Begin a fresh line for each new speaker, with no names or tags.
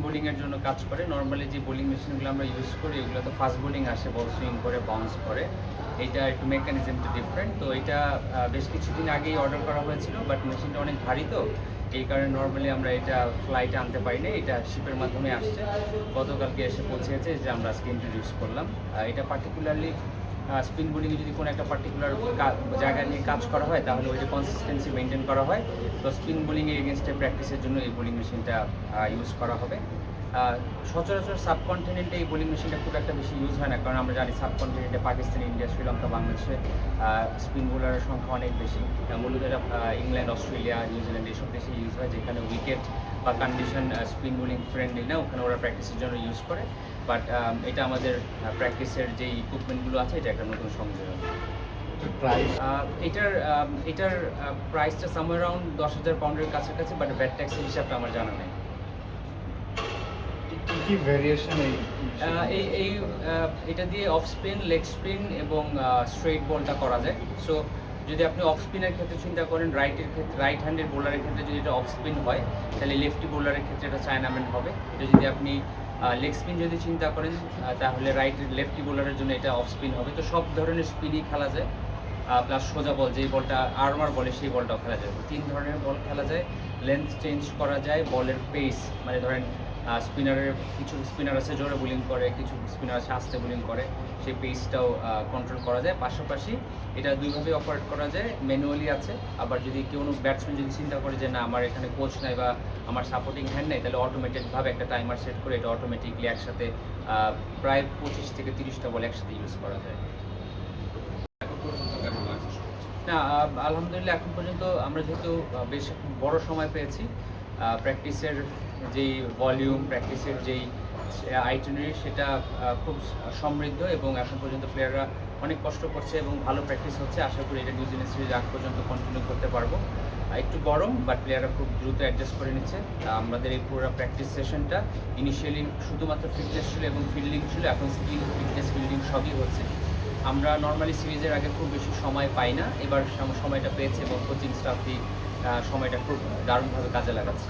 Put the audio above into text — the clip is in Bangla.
বোলিংয়ের জন্য কাজ করে। নর্মালি যে বোলিং মেশিনগুলো আমরা ইউজ করি এগুলো তো ফাস্ট বোলিং আসে, বল সুইং করে বাউন্স করে। এইটা একটু মেকানিজমটা ডিফারেন্ট। তো এটা বেশ কিছুদিন আগেই অর্ডার করা হয়েছিল, বাট মেশিনটা অনেক ভারী, তো এই কারণে নর্মালি আমরা এটা ফ্লাইটে আনতে পারি না। এটা শিপের মাধ্যমে আসছে, গতকালকে এসে পৌঁছেছে, যে আমরা আজকে ইন্ট্রোডিউস করলাম। এটা পার্টিকুলারলি স্পিন বোলিংয়ে যদি কোনো একটা পার্টিকুলার জায়গা নিয়ে কাজ করা হয় তাহলে ওই যে কনসিস্টেন্সি মেনটেন করা হয়। তো স্পিন বোলিংয়ে এগেনস্টে প্র্যাকটিসের জন্য এই বোলিং মেশিনটা ইউজ করা হবে। সচরাচর সাবকন্টিনেন্টে এই বোলিং মেশিনটা খুব একটা বেশি ইউজ হয় না, কারণ আমরা জানি সাবকন্টিনেন্টে পাকিস্তান, ইন্ডিয়া, শ্রীলঙ্কা, বাংলাদেশে স্পিন বোলারের সংখ্যা অনেক বেশি। মূলত এটা ইংল্যান্ড, অস্ট্রেলিয়া, নিউজিল্যান্ড এইসব দেশে ইউজ হয়, যেখানে উইকেট বা কন্ডিশন স্পিন বোলিং ফ্রেন্ডলি না, ওখানে ওরা প্র্যাকটিসের জন্য ইউজ করে। বাট এটা আমাদের প্র্যাকটিসের যে ইকুইপমেন্টগুলো আছে এটা একটা নতুন সংযোজন। এটার প্রাইসটা সামওয়্যার অ্যারাউন্ড 10,000 পাউন্ডের কাছাকাছি, বাট ভ্যাট ট্যাক্সের হিসাবটা আমার জানা নেই।
কি ভেরিয়েশন
এটা দিয়ে অফ স্পিন, লেগ স্পিন এবং স্ট্রেট বলটা করা যায়। সো যদি আপনি অফ স্পিনের ক্ষেত্রে চিন্তা করেন, রাইট হ্যান্ডের বোলারের ক্ষেত্রে যদি এটা অফ স্পিন হয় তাহলে লেফটি বোলারের ক্ষেত্রে এটা চায়নাম্যান হবে। এটা যদি আপনি লেগ স্পিন যদি চিন্তা করেন তাহলে লেফটি বোলারের জন্য এটা অফ স্পিন হবে। তো সব ধরনের স্পিনই খেলা যায়, প্লাস সোজা বল, যেই বলটা আর্মার বলে সেই বলটাও খেলা যায়। 3 ধরনের বল খেলা যায়, লেন্থ চেঞ্জ করা যায়, বলের পেস, মানে ধরেন স্পিনারের কিছু স্পিনার আছে জোরে বোলিং করে, কিছু স্পিনার আছে আস্তে বোলিং করে, সেই পেসটাও কন্ট্রোল করা যায়। পাশাপাশি এটা দুইভাবে অপারেট করা যায়, ম্যানুয়ালি আছে, আবার যদি কোনো ব্যাটসম্যান যদি চিন্তা করে যে না আমার এখানে কোচ নাই বা আমার সাপোর্টিং হ্যান্ড নেই, তাহলে অটোমেটিকভাবে একটা টাইমার সেট করে এটা অটোমেটিকলি একসাথে প্রায় 25 থেকে 30টা বল একসাথে ইউজ করা যায়। না, আলহামদুলিল্লাহ এখন পর্যন্ত আমরা যেহেতু বেশ বড় সময় পেয়েছি, প্র্যাকটিসের যেই ভলিউম, প্র্যাকটিসের যেই আইটিনারি সেটা খুব সমৃদ্ধ, এবং এখন পর্যন্ত প্লেয়াররা অনেক কষ্ট করছে এবং ভালো প্র্যাকটিস হচ্ছে। আশা করি এটা নিউজিল্যান্ড সিরিজ আগ পর্যন্ত কন্টিনিউ করতে পারবো। একটু গরম, বাট প্লেয়াররা খুব দ্রুত অ্যাডজাস্ট করে নিচ্ছে। আমাদের এই পুরো প্র্যাকটিস সেশনটা ইনিশিয়ালি শুধুমাত্র ফিটনেস ছিল এবং ফিল্ডিং ছিল, এখন স্কিল, ফিটনেস, ফিল্ডিং সবই হচ্ছে। আমরা নর্মালি সিরিজের আগে খুব বেশি সময় পাই না, এবার সময়টা পেয়েছে এবং কোচিং স্টাফই সময়টা খুব দারুণভাবে কাজে লাগাচ্ছে।